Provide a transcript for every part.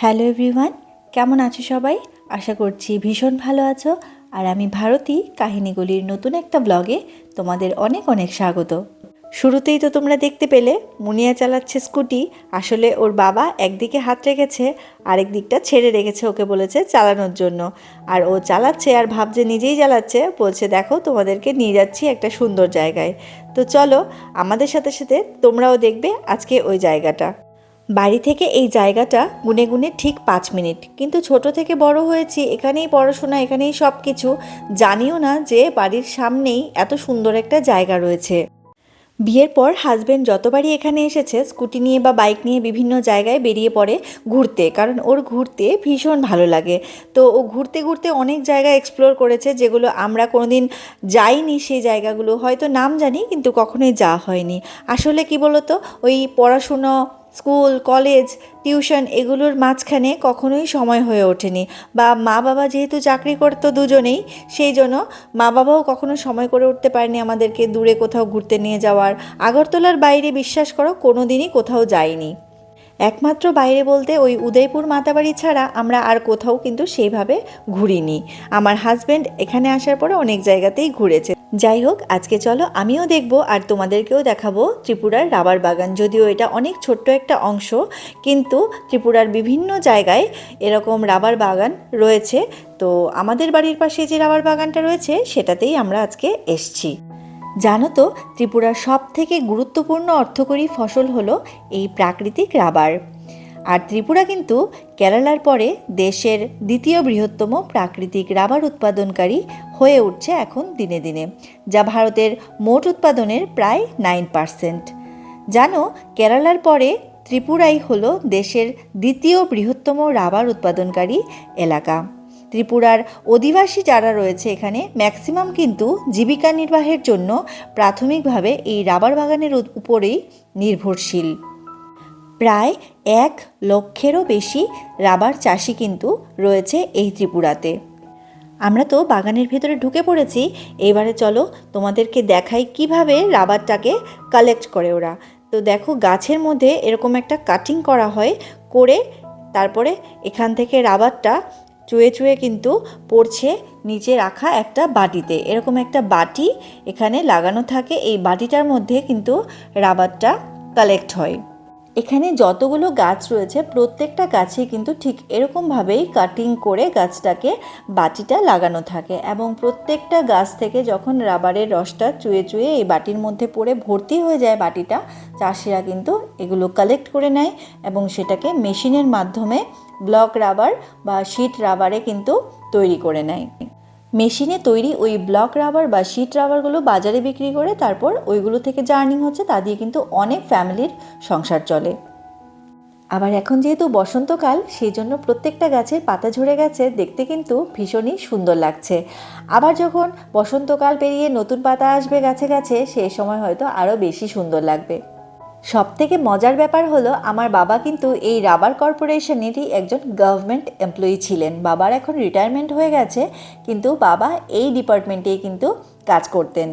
Hello everyone, কেমন আছো সবাই? আশা করছি ভীষণ ভালো আছো। আর আমি ভারতী কাহিনীগুলির নতুন একটা ব্লগে তোমাদের অনেক অনেক স্বাগত। শুরুতেই তো তোমরা দেখতে পেলে মুনিয়া চালাচ্ছে স্কুটি। আসলে ওর বাবা একদিকে হাত রেখেছে, আরেক দিকটা ছেড়ে রেখেছে, ওকে বলেছে চালানোর জন্য। আর ও চালাচ্ছে আর ভাবছে নিজেই চালাচ্ছে, বলছে দেখো তোমাদেরকে নিয়ে যাচ্ছি একটা সুন্দর জায়গায়। তো চলো আমাদের সাথে সাথে তোমরাও দেখবে আজকে ওই জায়গাটা। বাড়ি থেকে এই জায়গাটা গুনে গুনে ঠিক 5 মিনিট, কিন্তু ছোট থেকে বড় হয়েছি এখানেই, পড়াশোনা এখানেই, সব কিছু। জানিও না যে বাড়ির সামনেই এত সুন্দর একটা জায়গা রয়েছে। বিয়ের পর হাজব্যান্ড যতবারই এখানে এসেছে স্কুটি নিয়ে বা বাইক নিয়ে বিভিন্ন জায়গায় বেরিয়ে পড়ে ঘুরতে, কারণ ওর ঘুরতে ভীষণ ভালো লাগে। তো ও ঘুরতে ঘুরতে অনেক জায়গা এক্সপ্লোর করেছে, যেগুলো আমরা কোনোদিন যাইনি। সেই জায়গাগুলো হয়তো নাম জানি, কিন্তু কখনোই যাওয়া হয়নি। আসলে কি বলতো, ওই পড়াশুনো, স্কুল, কলেজ, টিউশন এগুলোর মাঝখানে কখনোই সময় হয়ে ওঠেনি। বা মা বাবা যেহেতু চাকরি করতো দুজনেই, সেই জন্য মা বাবাও কখনো সময় করে উঠতে পারেনি আমাদেরকে দূরে কোথাও ঘুরতে নিয়ে যাওয়ার। আগরতলার বাইরে বিশ্বাস করো কোনো দিনই কোথাও যাইনি। একমাত্র বাইরে বলতে ওই উদয়পুর মাতাবাড়ি ছাড়া আমরা আর কোথাও কিন্তু সেইভাবে ঘুরিনি। আমার হাজব্যান্ড এখানে আসার পরে অনেক জায়গাতেই ঘুরেছে। যাই হোক, আজকে চলো আমিও দেখব আর তোমাদেরকেও দেখাবো ত্রিপুরার রাবার বাগান। যদিও এটা অনেক ছোট্ট একটা অংশ, কিন্তু ত্রিপুরার বিভিন্ন জায়গায় এরকম রাবার বাগান রয়েছে। তো আমাদের বাড়ির পাশে যে রাবার বাগানটা রয়েছে সেটাতেই আমরা আজকে এসছি। জানো তো, ত্রিপুরার সবথেকে গুরুত্বপূর্ণ অর্থকরী ফসল হলো এই প্রাকৃতিক রাবার। আর ত্রিপুরা কিন্তু কেরালার পরে দেশের দ্বিতীয় বৃহত্তম প্রাকৃতিক রাবার উৎপাদনকারী হয়ে উঠছে এখন দিনে দিনে, যা ভারতের মোট উৎপাদনের প্রায় 9%। জানো, কেরালার পরে ত্রিপুরাই হলো দেশের দ্বিতীয় বৃহত্তম রাবার উৎপাদনকারী এলাকা। ত্রিপুরার অধিবাসী যারা রয়েছে এখানে ম্যাক্সিমাম কিন্তু জীবিকা নির্বাহের জন্য প্রাথমিকভাবে এই রাবার বাগানের উপরেই নির্ভরশীল। প্রায় 1 লক্ষেরও বেশি রাবার চাষি কিন্তু রয়েছে এই ত্রিপুরাতে। আমরা তো বাগানের ভেতরে ঢুকে পড়েছি। এবারে চলো তোমাদেরকে দেখাই কিভাবে রাবারটাকে কালেক্ট করে ওরা। তো দেখো, গাছের মধ্যে এরকম একটা কাটিং করা হয়, করে তারপরে এখান থেকে রাবারটা চুয়ে চুয়ে কিন্তু পড়ছে নিচে রাখা একটা বাটিতে। এরকম একটা বাটি এখানে লাগানো থাকে, এই বাটিটার মধ্যে কিন্তু রাবারটা কালেক্ট হয়। এখানে যতগুলো গাছ রয়েছে প্রত্যেকটা গাছে কিন্তু ঠিক এরকমভাবেই কাটিং করে গাছটাকে বাটিটা লাগানো থাকে, এবং প্রত্যেকটা গাছ থেকে যখন রাবারের রসটা চুয়ে চুয়ে এই বাটির মধ্যে পড়ে ভর্তি হয়ে যায় বাটিটা, চাষিরা কিন্তু এগুলো কালেক্ট করে নেয় এবং সেটাকে মেশিনের মাধ্যমে ব্লক রাবার বা শিট রাবারে কিন্তু তৈরি করে নেয়। মেশিনে তৈরি ওই ব্লক রাবার বা শিট রাবারগুলো বাজারে বিক্রি করে তারপর ওইগুলো থেকে যা আর্নিং হচ্ছে তা দিয়ে কিন্তু অনেক ফ্যামিলির সংসার চলে। আবার এখন যেহেতু বসন্তকাল, সেই জন্য প্রত্যেকটা গাছের পাতা ঝরে গেছে, দেখতে কিন্তু ভীষণই সুন্দর লাগছে। আবার যখন বসন্তকাল পেরিয়ে নতুন পাতা আসবে গাছে গাছে, সেই সময় হয়তো আরও বেশি সুন্দর লাগবে। সবথেকে মজার ব্যাপার হলো, আমার বাবা কিন্তু এই রাবার কর্পোরেশনেরই একজন গভর্নমেন্ট এমপ্লয়ি ছিলেন। বাবার এখন রিটায়ারমেন্ট হয়ে গেছে, কিন্তু বাবা এই ডিপার্টমেন্টেই কিন্তু কাজ করতেন।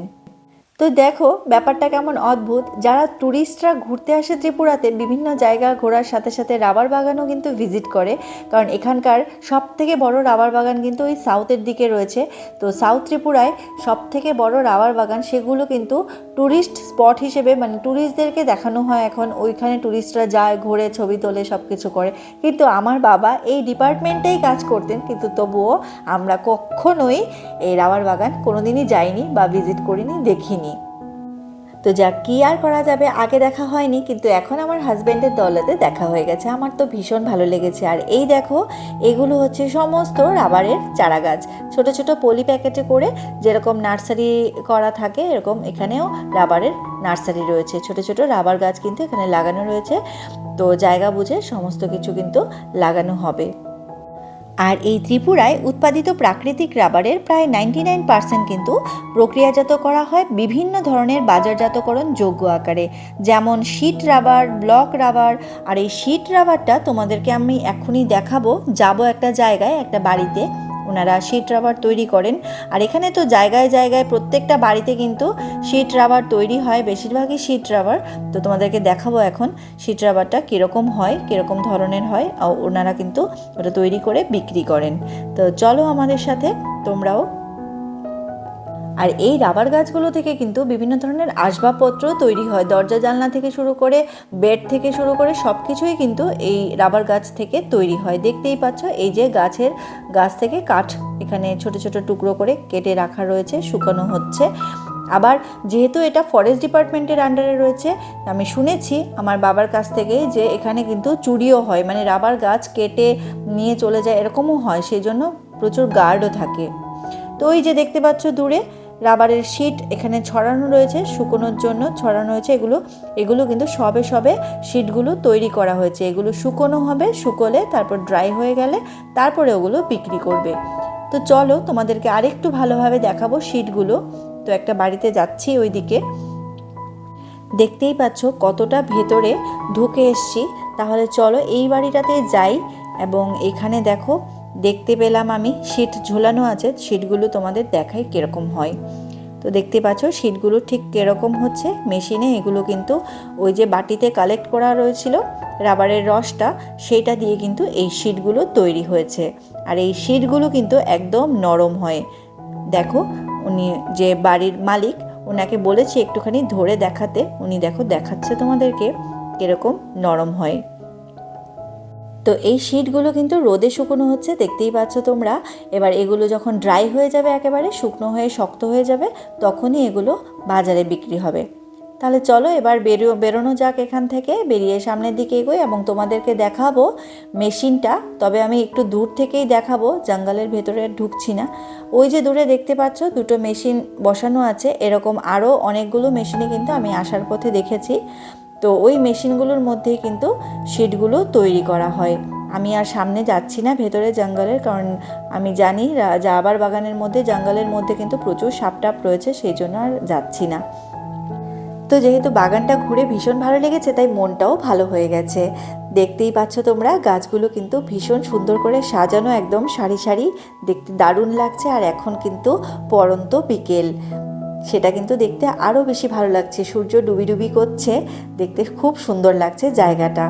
তো দেখো ব্যাপারটা কেমন অদ্ভুত। যারা ট্যুরিস্টরা ঘুরতে আসে ত্রিপুরাতে, বিভিন্ন জায়গা ঘোরার সাথে সাথে রাবার বাগানও কিন্তু ভিজিট করে, কারণ এখানকার সব থেকে বড় রাবার বাগান কিন্তু ওই সাউথের দিকে রয়েছে। তো সাউথ ত্রিপুরায় সব থেকে বড় রাবার বাগান, সেগুলো কিন্তু ট্যুরিস্ট স্পট হিসেবে, মানে ট্যুরিস্টদেরকে দেখানো হয় এখন। ওইখানে ট্যুরিস্টরা যায়, ঘোরে, ছবি তোলে, সব কিছু করে। কিন্তু আমার বাবা এই ডিপার্টমেন্টেই কাজ করতেন, কিন্তু তবুও আমরা কখনোই এই রাবার বাগান কোনোদিনই যাইনি বা ভিজিট করিনি, দেখিনি। তো যা কি আর করা যাবে, আগে দেখা হয়নি, কিন্তু এখন আমার হাজব্যান্ডের দৌলতে দেখা হয়ে গেছে। আমার তো ভীষণ ভালো লেগেছে। আর এই দেখো, এগুলো হচ্ছে সমস্ত রাবারের চারা গাছ, ছোট ছোট পলি প্যাকেটে করে, যেরকম নার্সারি করা থাকে এরকম এখানেও রাবারের নার্সারি রয়েছে। ছোট ছোট রাবার গাছ কিন্তু এখানে লাগানো রয়েছে। তো জায়গা বুঝে সমস্ত কিছু কিন্তু লাগানো হবে। আর এই ত্রিপুরায় উৎপাদিত প্রাকৃতিক রাবারের প্রায় 99% কিন্তু প্রক্রিয়াজাত করা হয় বিভিন্ন ধরনের বাজারজাতকরণ যোগ্য আকারে, যেমন শিট রাবার, ব্লক রাবার। আর এই শিট রাবারটা তোমাদেরকে আমি এখনই দেখাবো। যাব একটা জায়গায়, একটা বাড়িতে, ওনারা শিট রাবার তৈরি করেন। আর এখানে তো জায়গায় জায়গায় প্রত্যেকটা বাড়িতে কিন্তু শিট রাবার তৈরি হয়, বেশিরভাগই শিট রাবার। তো তোমাদেরকে দেখাবো এখন শিট রাবারটা কীরকম হয়, কীরকম ধরনের হয়, ওনারা কিন্তু ওটা তৈরি করে বিক্রি করেন। তো চলো আমাদের সাথে তোমরাও। আর এই রাবার গাছগুলো থেকে কিন্তু বিভিন্ন ধরনের আসবাবপত্র তৈরি হয়, দরজা জানলা থেকে শুরু করে বেড থেকে শুরু করে সব কিছুই কিন্তু এই রাবার গাছ থেকে তৈরি হয়। দেখতেই পাচ্ছ এই যে গাছ থেকে কাঠ এখানে ছোট ছোট টুকরো করে কেটে রাখা রয়েছে, শুকানো হচ্ছে। আবার যেহেতু এটা ফরেস্ট ডিপার্টমেন্টের আন্ডারে রয়েছে, আমি শুনেছি আমার বাবার কাছ থেকে যে এখানে কিন্তু চুরিও হয়, মানে রাবার গাছ কেটে নিয়ে চলে যায় এরকমও হয়, সেই জন্য প্রচুর গার্ডও থাকে। তো ওই যে দেখতে পাচ্ছ দূরে রাবারের শিট এখানে ছড়ানো রয়েছে, শুকোনোর জন্য ছড়ানো হয়েছে। এগুলো কিন্তু সবে শিটগুলো তৈরি করা হয়েছে, এগুলো শুকোনো হবে, শুকোলে তারপর ড্রাই হয়ে গেলে তারপরে ওগুলো বিক্রি করবে। তো চলো তোমাদেরকে আরেকটু ভালোভাবে দেখাবো শিটগুলো। তো একটা বাড়িতে যাচ্ছি ওইদিকে, দেখতেই পাচ্ছ কতটা ভেতরে ঢুকে এসছি। তাহলে চলো এই বাড়িটাতে যাই, এবং এখানে দেখো দেখতে পেলাম আমি শিট ঝোলানো আছে, শিটগুলো তোমাদের দেখাই কীরকম হয়। তো দেখতে পাচ্ছ শিটগুলো ঠিক কীরকম হচ্ছে মেশিনে। এগুলো কিন্তু ওই যে বাটিতে কালেক্ট করা রয়েছিল রাবারের রসটা, সেইটা দিয়ে কিন্তু এই শিটগুলো তৈরি হয়েছে। আর এই শিটগুলো কিন্তু একদম নরম হয়। দেখো উনি যে বাড়ির মালিক, ওনাকে বলেছি একটুখানি ধরে দেখাতে, উনি দেখো দেখাচ্ছে তোমাদেরকে কীরকম নরম হয়। তো এই শিটগুলো কিন্তু রোদে শুকনো হচ্ছে, দেখতেই পাচ্ছ তোমরা। এবার এগুলো যখন ড্রাই হয়ে যাবে, একেবারে শুকনো হয়ে শক্ত হয়ে যাবে, তখনই এগুলো বাজারে বিক্রি হবে। তাহলে চলো এবার বেরোনো যাক এখান থেকে, বেরিয়ে সামনের দিকে এগোই এবং তোমাদেরকে দেখাবো মেশিনটা। তবে আমি একটু দূর থেকেই দেখাবো, জঙ্গলের ভেতরে ঢুকছি না। ওই যে দূরে দেখতে পাচ্ছ দুটো মেশিন বসানো আছে, এরকম আরও অনেকগুলো মেশিনে কিন্তু আমি আসার পথে দেখেছি। তো ওই মেশিনগুলোর মধ্যেই কিন্তু শিটগুলো তৈরি করা হয়। আমি আর সামনে যাচ্ছি না ভেতরে জঙ্গলের, কারণ আমি জানি রাবার বাগানের মধ্যে, জঙ্গলের মধ্যে কিন্তু প্রচুর সাপটাপ রয়েছে, সেই জন্য আর যাচ্ছি না। তো যেহেতু বাগানটা ঘুরে ভীষণ ভালো লেগেছে, তাই মনটাও ভালো হয়ে গেছে। দেখতেই পাচ্ছ তোমরা গাছগুলো কিন্তু ভীষণ সুন্দর করে সাজানো, একদম সারি সারি, দেখতে দারুণ লাগছে। আর এখন কিন্তু পড়ন্ত বিকেল, সেটা কিন্তু দেখতে আরও বেশি ভালো লাগছে, সূর্য ডুবি ডুবি করছে, দেখতে খুব সুন্দর লাগছে জায়গাটা।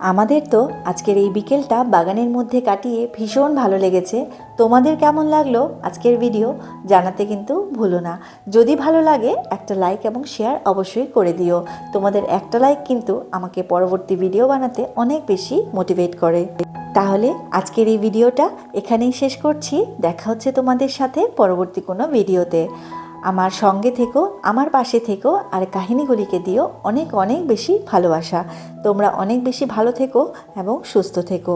আমাদের তো আজকের এই বিকেলটা বাগানের মধ্যে কাটিয়ে ভীষণ ভালো লেগেছে। তোমাদের কেমন লাগলো আজকের ভিডিও জানাতে কিন্তু ভুলো না। যদি ভালো লাগে একটা লাইক এবং শেয়ার অবশ্যই করে দিও। তোমাদের একটা লাইক কিন্তু আমাকে পরবর্তী ভিডিও বানাতে অনেক বেশি মোটিভেট করে। তাহলে আজকের এই ভিডিওটা এখানেই শেষ করছি। দেখা হচ্ছে তোমাদের সাথে পরবর্তী কোনো ভিডিওতে। আমার সঙ্গে থেকো, আমার পাশে থেকো, আর কাহিনীগুলিকে দিও অনেক অনেক বেশি ভালোবাসা। তোমরা অনেক বেশি ভালো থেকো এবং সুস্থ থেকো।